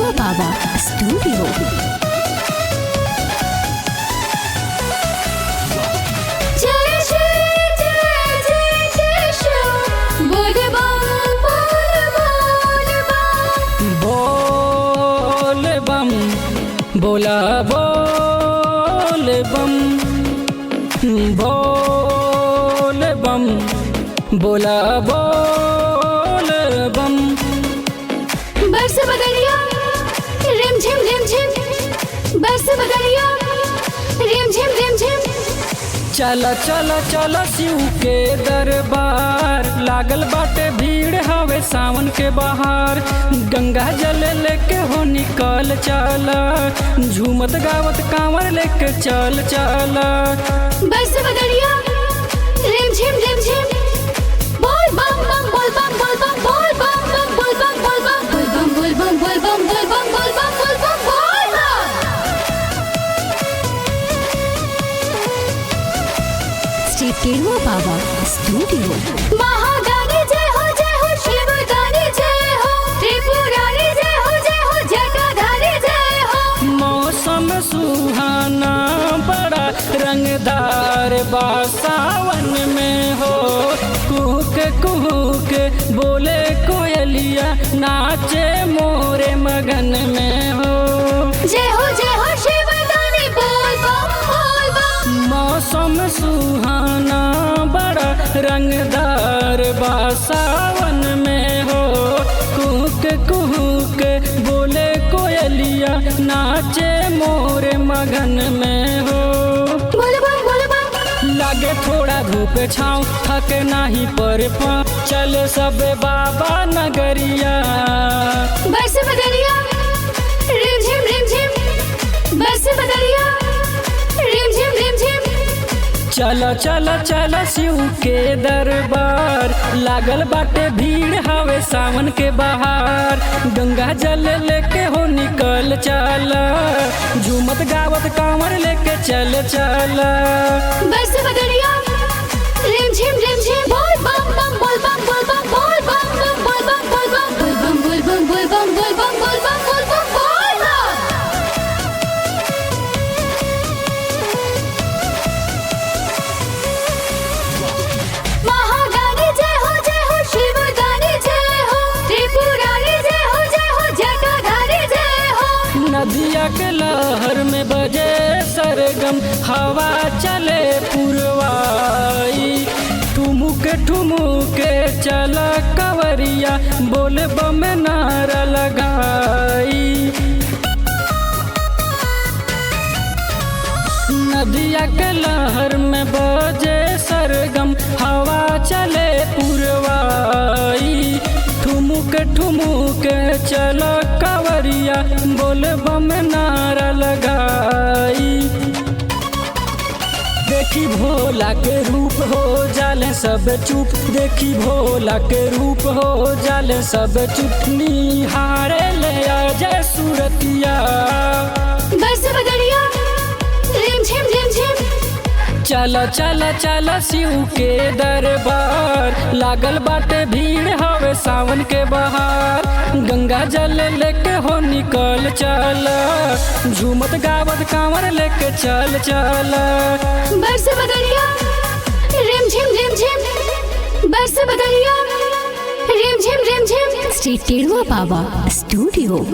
टेढ़ुआ बाबा स्टूडियो। बोला बोल बम बोल बम, बोला बोल बम। बरस बदरिया रिम झिम बरस बदरिया रिम झिम। चला चला चला शिव के दरबार, लागल बाटे भीड़ हवे सावन के बहार। गंगा जल लेके हो निकल चला, झूमत गावत कांवर लेके चल चला। बरस बदरिया रिम झिम बोल बम बम बोल बम बोल बम बोल बम बम बोल बम बोल बम बोल बम बोल बम बोल बम बोल बम बोल बम बोल बम बोल बम। श्री टेढ़ुआ बाबा स्टूडियो। महादानी जय हो शिवदानी जय हो, त्रिपुरारी जय हो जटाधारी जय हो। मौसम सुहाना बड़ा रंगदार बा सावन में हो, कुहुक कुहुक बोले कोयलिया, नाचे मोरे मगन में हो। जय हो शिवदानी बोल बम बोल बम। मौसम सुहाना बड़ा रंगदार बा सावन में हो, कुहुक कुहुक बोले कोयलिया, नाचे मोरे मगन में हो। लागे थोड़ा धूप छाँव, थक नाही पर पाँव, चले सब बाबा नगरिया। बरस बदरिया रिम झिम बरस बदरिया रिम झिम। चला चला चला शिव के दरबार, लागल बाटे भीड़ हवे सावन के बहार। गंगा जल लेके हो निकल चला, झूमत गावत कांवर लेके चल चला। बरस बदरिया रिम झिम बोल बम बम बोल बम बोल बम बोल बम बम बोल बम बोल बम बोल बम बोल बम बोल बम बोल बम बोल बम बोल बम बोल बम। महादानी जय हो शिवदानी जय हो, त्रिपुरारी जय हो जटाधारी जय हो। नदिया के लहर में बजे सरगम, हवा चले पुरवाई, ठुमुक ठुमुक चला कवरिया, बोल बम नारा लगाई। नदिया के लहर में बजे सरगम, हवा चले पुरवाई, ठुमुक ठुमुक चला कवरिया, बोल बम नारा लगाई। देखी भोला के रूप हो जाले सब चुप, देखी भोला के रूप हो जाले सब चुप, निहारे ले आ जय सूरतिया। बरस बदरिया रिम झिम चला चला चला शिव के दरबार, लागल बाटे भीड़ हवे सावन के बहार। गंगा जल लेके हो निकल चला, झूमत गावत कांवर लेके चल चला। बरस बदरिया रिम झिम बरस बदरिया रिम झिम। श्री टेढ़ुआ बाबा स्टूडियो।